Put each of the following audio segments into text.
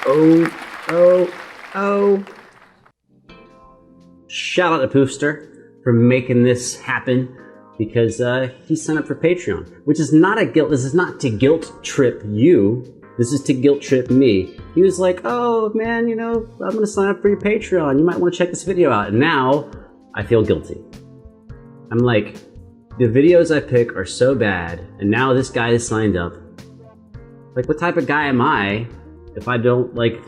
Oh, oh, oh. Shout out to Poofster for making this happen because he signed up for Patreon, which is not a guilt. This is not to guilt trip you. This is to guilt trip me. He was like, oh man, you know, I'm gonna sign up for your Patreon. You might want to check this video out. And now I feel guilty. I'm like, the videos I pick are so bad, and now this guy is signed up. Like, what type of guy am I if I don't, like,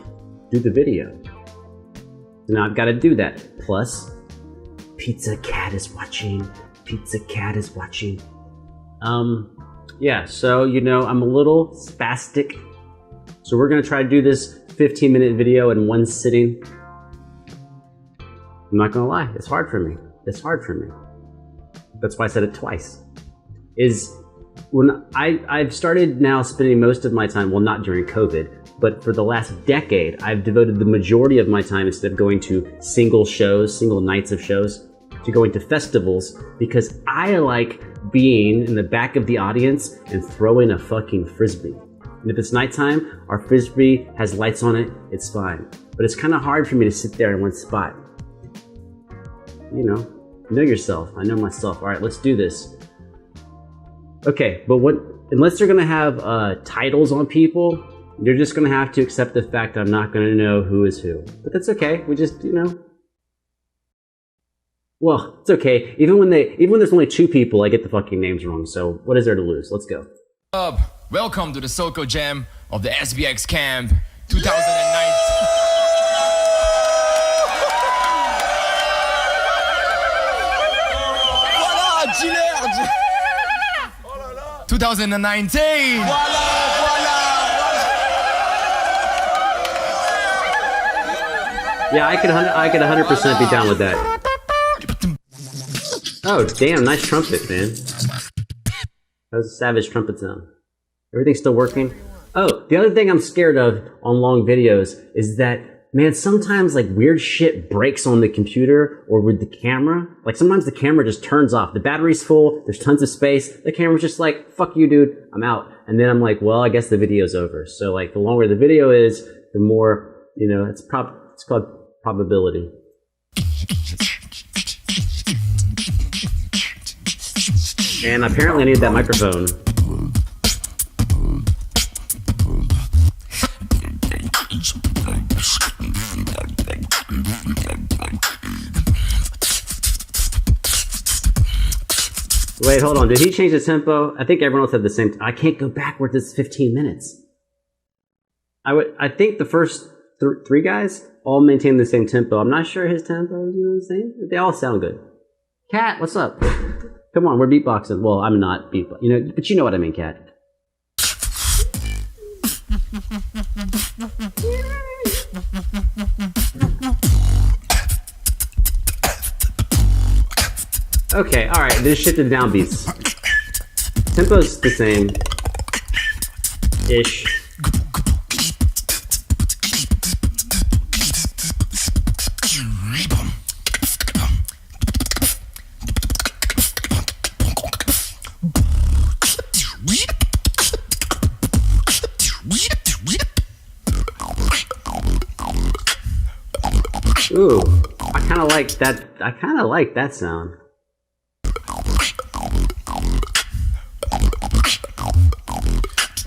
do the video? So now I've got to do that. Plus, Pizza Cat is watching. Pizza Cat is watching. Yeah, so, you know, I'm a little spastic. So we're going to try to do this 15-minute video in one sitting. I'm not going to lie. It's hard for me. It's hard for me. That's why I said it twice. When I've started now spending most of my time, well, not during COVID, but for the last decade, I've devoted the majority of my time, instead of going to single shows, single nights of shows, to going to festivals, because I like being in the back of the audience and throwing a fucking frisbee. And if it's nighttime, our frisbee has lights on it, it's fine. But it's kind of hard for me to sit there in one spot. You know yourself, I know myself. All right, let's do this. Okay, but unless they're gonna have titles on people, you're just gonna have to accept the fact that I'm not gonna know who is who. But that's okay, we just, you know. Well, it's okay. Even when there's only 2 people, I get the fucking names wrong, so what is there to lose? Let's go. Welcome to the Soko Jam of the SBX Camp 2019. 2019. Yeah, I could 100% be down with that. Oh, damn, nice trumpet, man. That was a savage trumpet sound. Everything's still working? Oh, the other thing I'm scared of on long videos is that, man, sometimes like weird shit breaks on the computer or with the camera. Like sometimes the camera just turns off. The battery's full, there's tons of space. The camera's just like, fuck you, dude, I'm out. And then I'm like, well, I guess the video's over. So like the longer the video is, the more, you know, it's called probability. And apparently I need that microphone. Wait, hold on. Did he change the tempo? I think everyone else had the same. I can't go backwards. It's 15 minutes. I think the first 3 guys all maintain the same tempo. I'm not sure his tempo. You know what I'm saying? They all sound good. Cat, what's up? Come on, we're beatboxing. Well, I'm not beatboxing. You know, but you know what I mean, Cat. Okay, alright, this shifted downbeats. Tempo's the same. Ish. Ooh, I kinda like that sound.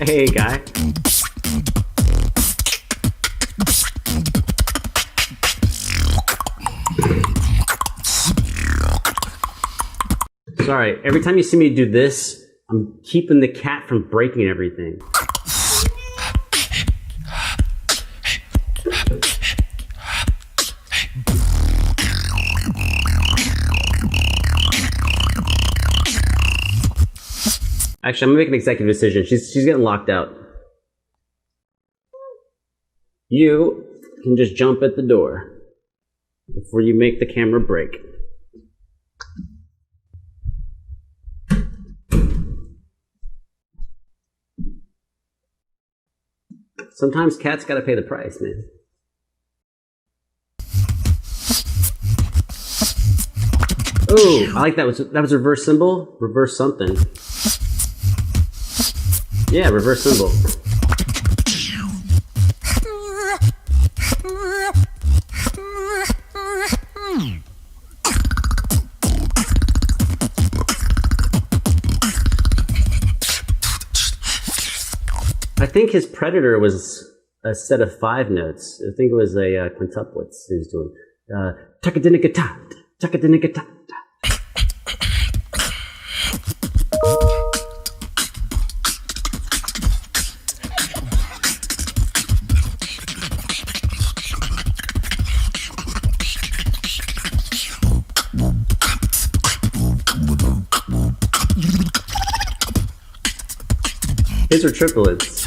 Hey, guy. Sorry, every time you see me do this, I'm keeping the cat from breaking everything. Actually, I'm gonna make an executive decision. She's getting locked out. You can just jump at the door before you make the camera break. Sometimes cats gotta pay the price, man. Ooh, I like that. That was reverse symbol? Reverse something. Yeah, reverse symbol. I think his Predator was a set of 5 notes. I think it was a quintuplets he was doing. Takadinikata, takadinikata. His are triplets.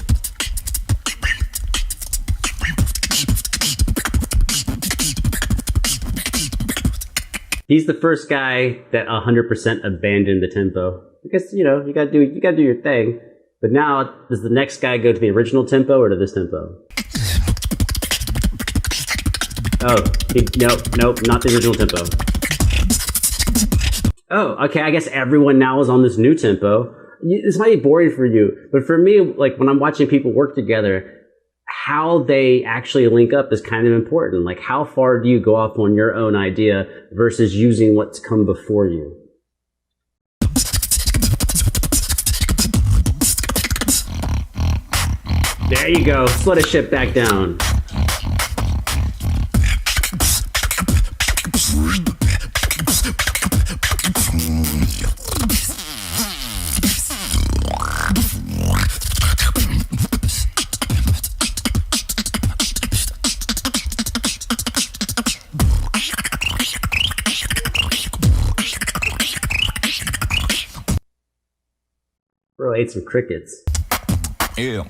He's the first guy that 100% abandoned the tempo because you know you gotta do your thing. But now, does the next guy go to the original tempo or to this tempo? Oh, nope, not the original tempo. Oh, okay. I guess everyone now is on this new tempo. This might be boring for you, but for me, like when I'm watching people work together, how they actually link up is kind of important. Like how far do you go off on your own idea versus using what's come before you? There you go. Slow the shit back down. Bro, I ate some crickets. Yeah.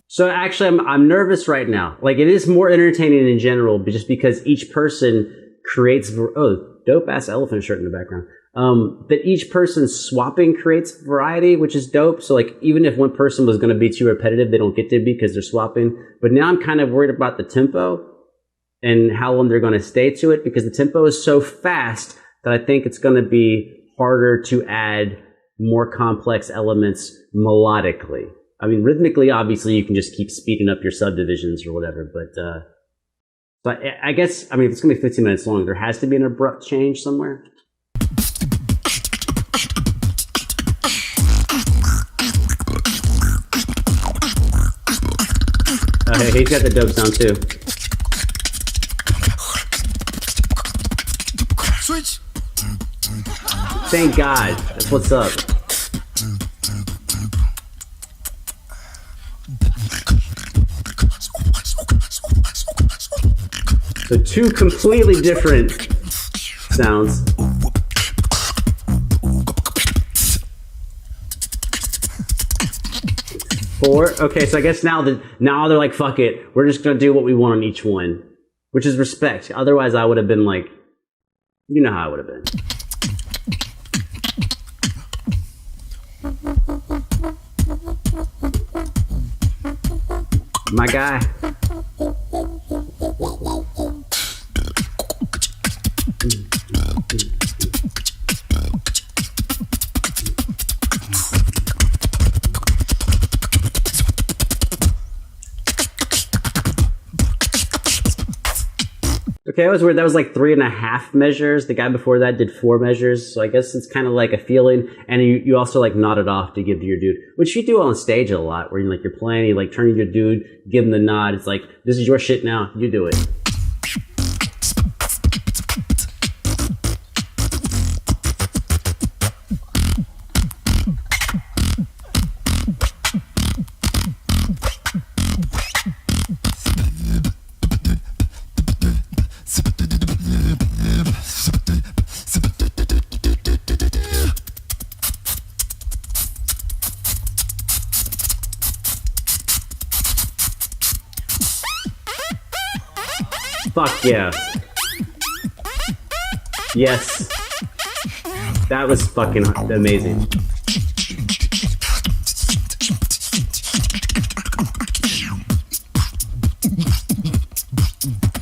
So actually, I'm nervous right now. Like it is more entertaining in general, but just because each person creates. Dope ass elephant shirt in the background. That each person swapping creates variety, which is dope. So like even if one person was going to be too repetitive, they don't get to be because they're swapping. But now I'm kind of worried about the tempo and how long they're going to stay to it because the tempo is so fast that I think it's going to be harder to add more complex elements melodically. I mean, rhythmically, obviously, you can just keep speeding up your subdivisions or whatever, but I guess, I mean, if it's going to be 15 minutes long, there has to be an abrupt change somewhere. Hey, he's got the dope sound too. Switch. Thank God. That's what's up. So 2 completely different sounds. Four. Okay, so I guess now they're like, fuck it, we're just gonna do what we want on each one, which is respect. Otherwise, I would have been like, you know how I would have been. My guy. Okay, that was weird. That was like 3.5 measures. The guy before that did 4 measures. So I guess it's kind of like a feeling. And you also like nod it off to give to your dude, which you do on stage a lot, where you're playing, you like turn to your dude, give him the nod. It's like, this is your shit now. You do it. Fuck yeah. Yes. That was fucking amazing.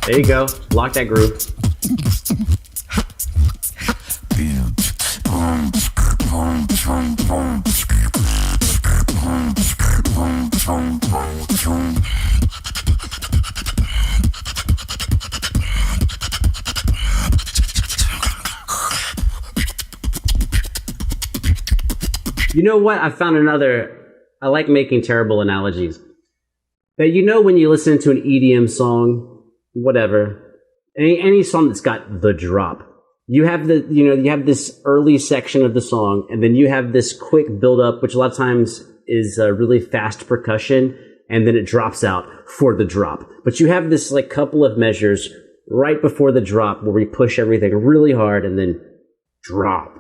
There you go. Lock that groove. You know what? I found another. I like making terrible analogies. But you know when you listen to an EDM song, whatever, any song that's got the drop, you have you have this early section of the song, and then you have this quick build up, which a lot of times is really fast percussion, and then it drops out for the drop. But you have this like couple of measures right before the drop where we push everything really hard and then drop.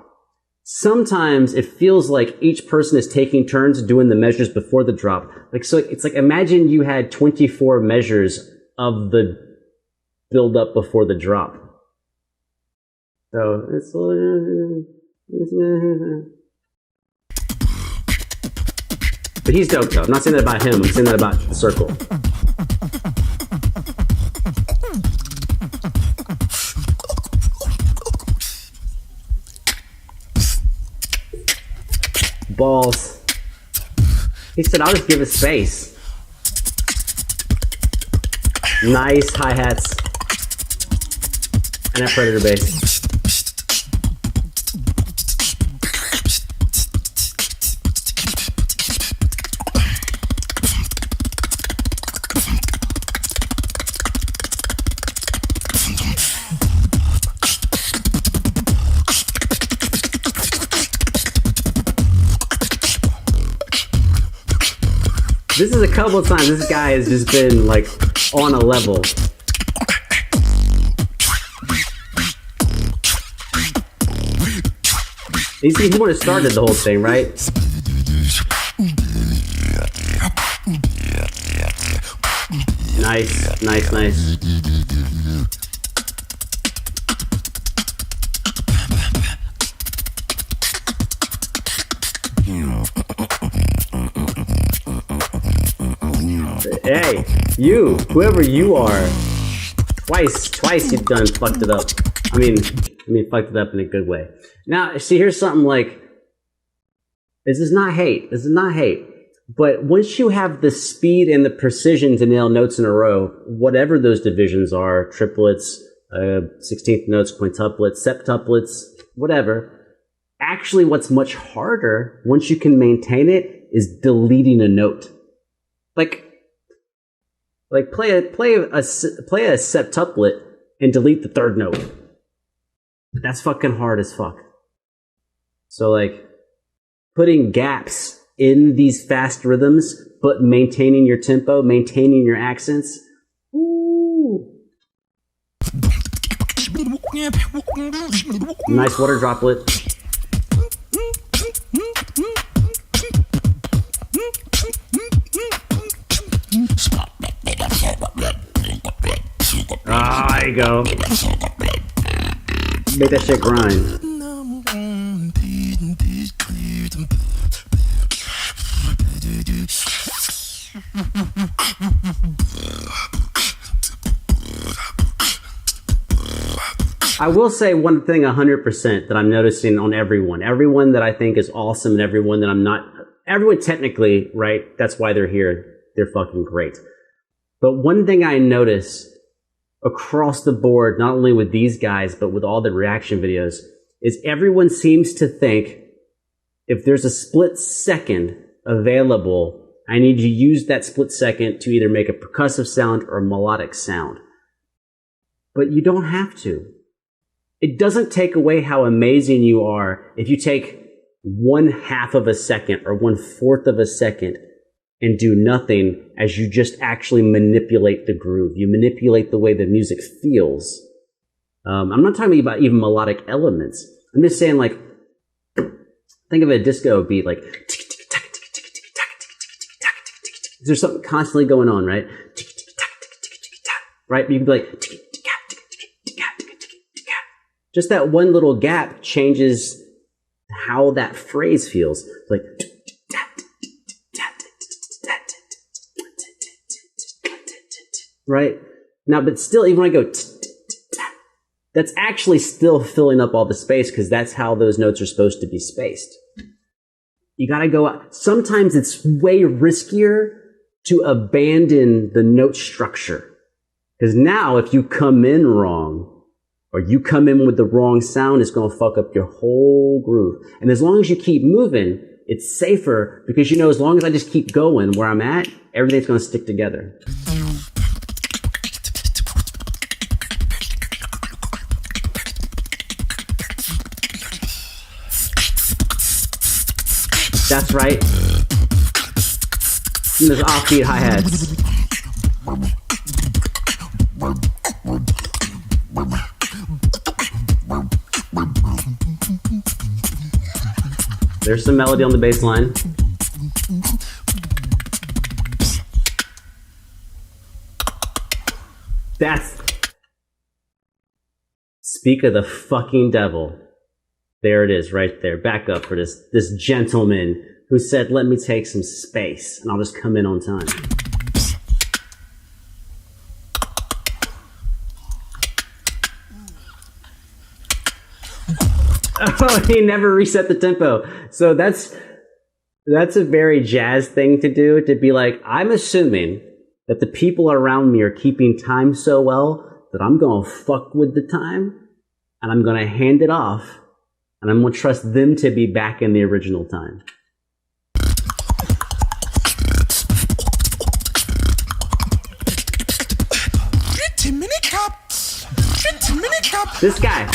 Sometimes it feels like each person is taking turns doing the measures before the drop. Like, so it's like, imagine you had 24 measures of the build up before the drop. So it's but he's dope though. I'm not saying that about him. I'm saying that about the circle. Balls. He said, I'll just give it space. Nice hi-hats. And a predator bass. This is a couple of times this guy has just been like on a level. You see, he would have started the whole thing, right? Nice, nice, nice. Hey, you, whoever you are, twice you've done fucked it up. I mean, fucked it up in a good way. Now, see, here's something like, this is not hate, but once you have the speed and the precision to nail notes in a row, whatever those divisions are, triplets, 16th notes, quintuplets, septuplets, whatever, actually what's much harder, once you can maintain it, is deleting a note. Like play a septuplet and delete the third note. That's fucking hard as fuck. So like putting gaps in these fast rhythms, but maintaining your tempo, maintaining your accents. Ooh. Nice water droplet. Ah, there you go. Make that shit grind. I will say one thing 100% that I'm noticing on everyone that I think is awesome and everyone that I'm not, everyone technically, right? That's why they're here. They're fucking great. But one thing I notice across the board, not only with these guys, but with all the reaction videos, is everyone seems to think if there's a split second available, I need to use that split second to either make a percussive sound or a melodic sound. But you don't have to. It doesn't take away how amazing you are if you take 1/2 of a second or 1/4 of a second and do nothing as you just actually manipulate the groove. You manipulate the way the music feels. I'm not talking about even melodic elements. I'm just saying, like, think of a disco beat, like, there's something constantly going on, right? Right? You can be like, just that one little gap changes how that phrase feels. Like, right? Now, but still, even when I go, that's actually still filling up all the space because that's how those notes are supposed to be spaced. You gotta go out. Sometimes it's way riskier to abandon the note structure. Because now, if you come in wrong, or you come in with the wrong sound, it's gonna fuck up your whole groove. And as long as you keep moving, It's safer because, you know, as long as I just keep going where I'm at, everything's going to stick together. That's right. And there's offbeat hi-hats. There's some melody on the bass line. That's... Speak of the fucking devil. There it is, right there. Back up for this gentleman who said, let me take some space and I'll just come in on time. Oh, he never reset the tempo. So that's a very jazz thing to do, to be like, I'm assuming that the people around me are keeping time so well that I'm gonna fuck with the time and I'm gonna hand it off and I'm gonna trust them to be back in the original time. This guy,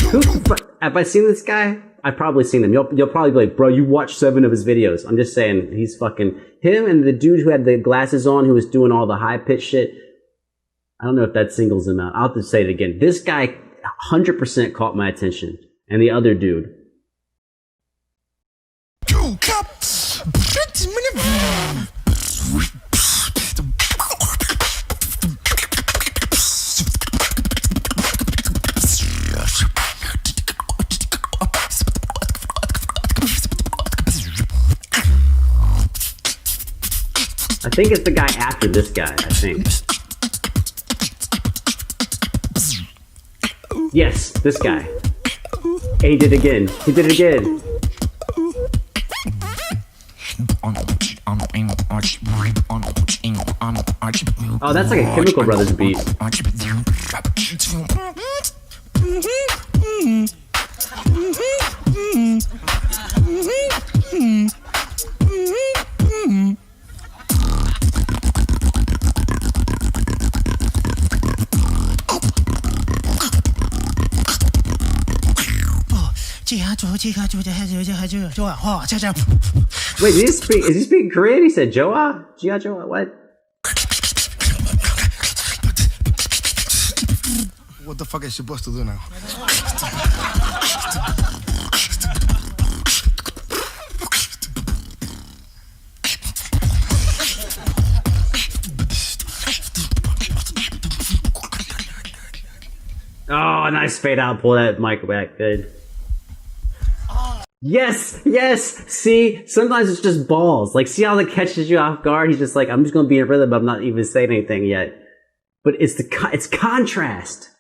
have I seen this guy? I've probably seen him. You'll probably be like, bro, you watched 7 of his videos. I'm just saying, he's fucking, him and the dude who had the glasses on, who was doing all the high pitch shit. I don't know if that singles him out. I'll have to say it again. This guy 100% caught my attention. And the other dude. I think it's the guy after this guy, I think. Yes, this guy. And he did it again. He did it again. Oh, that's like a Chemical Brothers beat. Wait, is he speaking Korean? He said Joa? Jia Joa? What? What the fuck is she supposed to do now? Oh, nice fade out. Pull that mic back. Good. Yes, yes. See, sometimes it's just balls. Like, see how it catches you off guard? He's just like, I'm just gonna be in rhythm, but I'm not even saying anything yet. But it's contrast.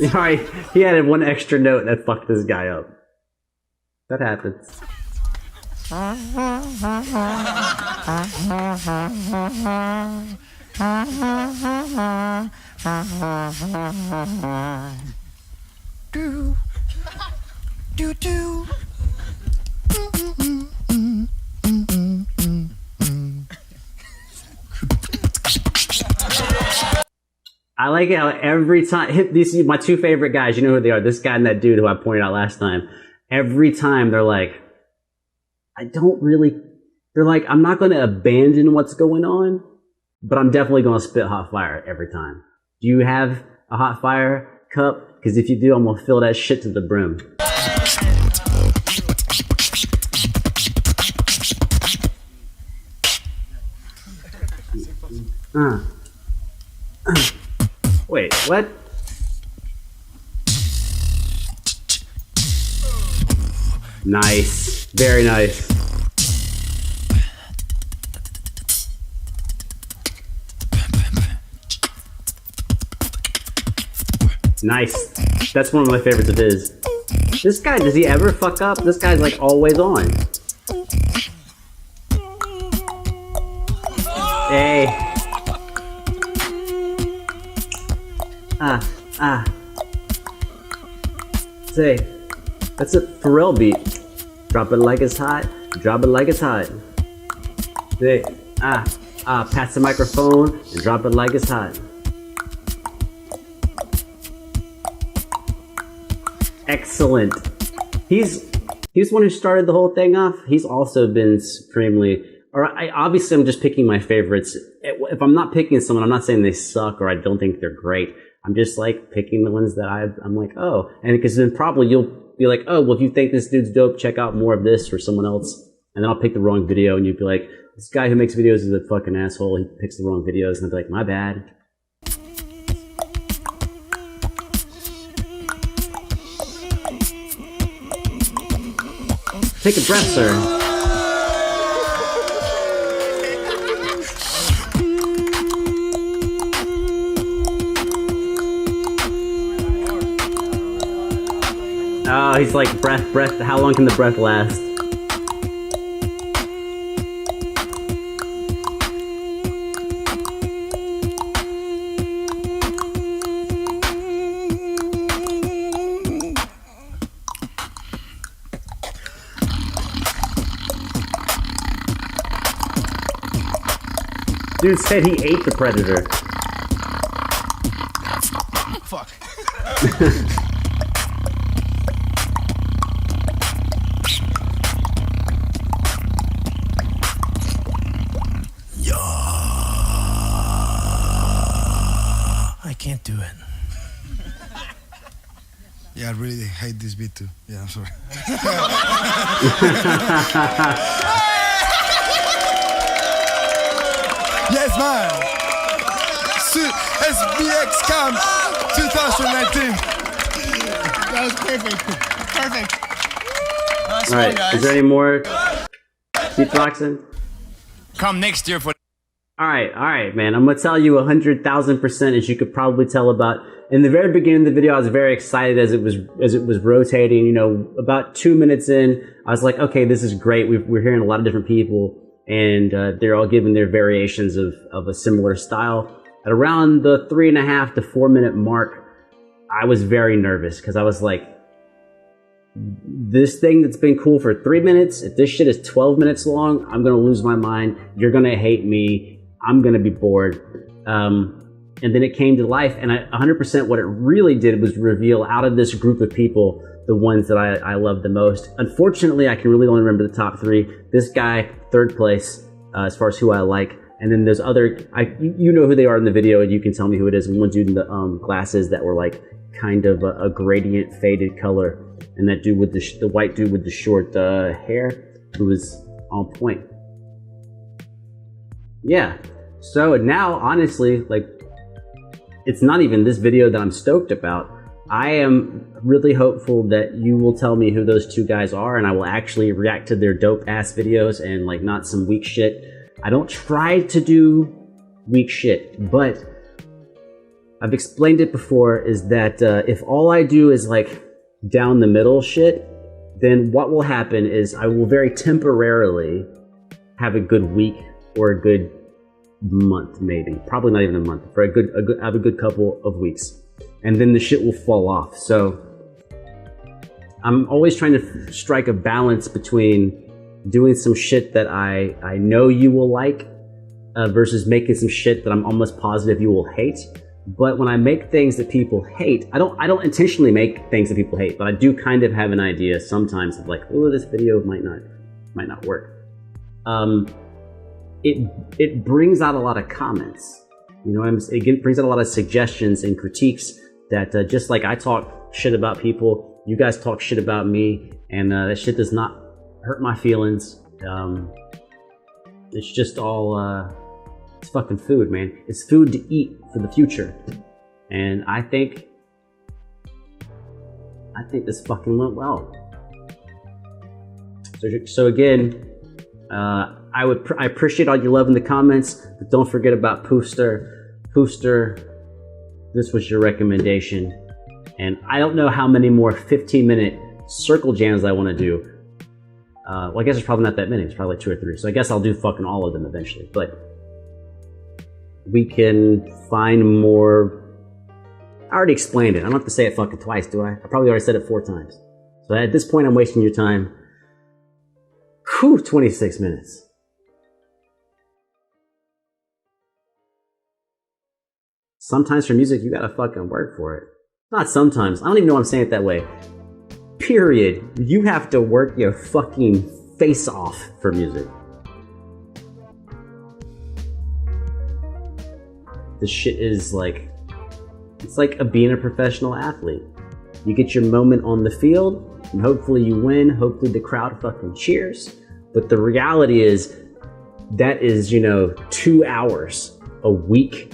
Alright, he added one extra note that fucked this guy up. That happens. Do, do, do. I like how every time, these are my two favorite guys, you know who they are, this guy and that dude who I pointed out last time. Every time they're like, they're like, I'm not going to abandon what's going on, but I'm definitely going to spit hot fire every time. Do you have a hot fire cup? Because if you do, I'm going to fill that shit to the brim. Wait, what? Nice. Very nice. Nice. That's one of my favorites of his. This guy, does he ever fuck up? This guy's like always on. Hey. Say, that's a Pharrell beat. Drop it like it's hot. Drop it like it's hot. Say, pass the microphone and drop it like it's hot. Excellent. He's the one who started the whole thing off. He's also been supremely. Obviously, I'm just picking my favorites. If I'm not picking someone, I'm not saying they suck or I don't think they're great. I'm just like picking the ones that I'm like, oh, and because then probably you'll be like, oh, well, if you think this dude's dope, check out more of this or someone else. And then I'll pick the wrong video, and you'd be like, this guy who makes videos is a fucking asshole. He picks the wrong videos, and I'd be like, my bad. Take a breath, sir. Oh, he's like, breath. How long can the breath last? Dude said he ate the predator. Fuck. I can't do it. Yeah, I really hate this beat too. Yeah, I'm sorry. Yes, man. SBX Camp 2019. That was perfect. Perfect. That's All right, guys. is there any more beatboxing? Come next year for. All right, man. I'm gonna tell you 100,000%, as you could probably tell about. In the very beginning of the video, I was very excited as it was rotating. You know, about 2 minutes in, I was like, okay, this is great. We're hearing a lot of different people, and they're all giving their variations of a similar style. At around the 3.5 to 4 minute mark, I was very nervous because I was like, this thing that's been cool for 3 minutes, if this shit is 12 minutes long, I'm gonna lose my mind. You're gonna hate me. I'm gonna be bored. And then it came to life, and 100% what it really did was reveal out of this group of people the ones that I love the most. Unfortunately, I can really only remember the top 3. This guy, 3rd place, as far as who I like. And then there's other, you know who they are in the video, and you can tell me who it is. And one dude in the glasses that were like kind of a gradient faded color. And that dude with the white dude with the short hair, who was on point. Yeah. So now, honestly, like, it's not even this video that I'm stoked about. I am really hopeful that you will tell me who those 2 guys are, and I will actually react to their dope ass videos and like not some weak shit. I don't try to do weak shit, but I've explained it before, is that if all I do is like down the middle shit, then what will happen is I will very temporarily have a good week or a good month, maybe, probably not even a month, for a good couple of weeks, and then the shit will fall off. So I'm always trying to strike a balance between doing some shit that I know you will like versus making some shit that I'm almost positive you will hate. But when I make things that people hate, I don't intentionally make things that people hate, but I do kind of have an idea sometimes of like, oh, this video might not work. It brings out a lot of comments, you know. It brings out a lot of suggestions and critiques that just like I talk shit about people, you guys talk shit about me, and that shit does not hurt my feelings. It's just all it's fucking food, man. It's food to eat for the future, and I think this fucking went well. So again, I appreciate all your love in the comments, but don't forget about Poofster. Poofster, this was your recommendation. And I don't know how many more 15-minute circle jams I want to do. Well, I guess there's probably not that many. It's probably like 2 or 3. So I guess I'll do fucking all of them eventually. But we can find more. I already explained it. I don't have to say it fucking twice, do I? I probably already said it 4 times. So at this point, I'm wasting your time. Whew, 26 minutes. Sometimes for music, you gotta fucking work for it. Not sometimes. I don't even know why I'm saying it that way. Period. You have to work your fucking face off for music. This shit is like, it's like being a professional athlete. You get your moment on the field, and hopefully you win, hopefully the crowd fucking cheers. But the reality is, that is, 2 hours a week.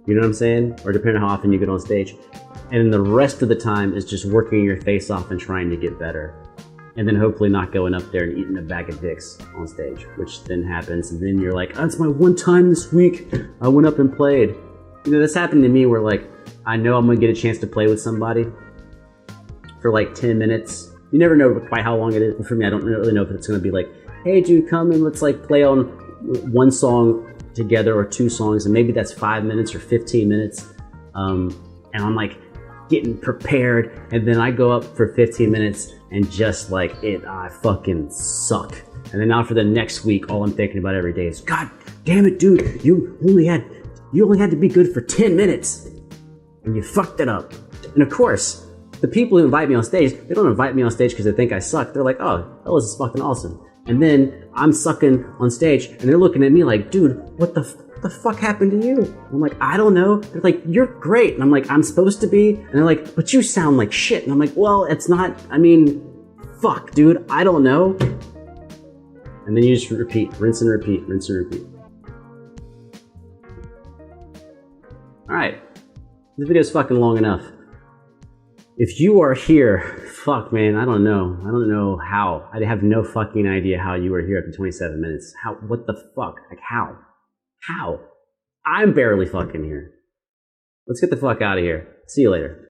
You know what I'm saying? Or depending on how often you get on stage. And the rest of the time is just working your face off and trying to get better. And then hopefully not going up there and eating a bag of dicks on stage, which then happens. And then you're like, oh, it's my one time this week. I went up and played. That's happened to me where like, I know I'm gonna get a chance to play with somebody for like 10 minutes. You never know quite how long it is. But for me, I don't really know if it's gonna be like, hey dude, come and let's like play on one song together or 2 songs, and maybe that's 5 minutes or 15 minutes. And I'm like getting prepared, and then I go up for 15 minutes and just like I fucking suck. And then now for the next week, all I'm thinking about every day is, God damn it, dude, you only had to be good for 10 minutes and you fucked it up. And of course, the people who invite me on stage, they don't invite me on stage because they think I suck. They're like, oh, Ellis is fucking awesome. And then I'm sucking on stage and they're looking at me like, dude, what the fuck happened to you? I'm like, I don't know. They're like, you're great. And I'm like, I'm supposed to be. And they're like, but you sound like shit. And I'm like, well, it's not, fuck, dude, I don't know. And then you just repeat, rinse and repeat, rinse and repeat. All right, this video's fucking long enough. If you are here, fuck man, I don't know how. I have no fucking idea how you are here after 27 minutes. How, what the fuck? Like how? How? I'm barely fucking here. Let's get the fuck out of here. See you later.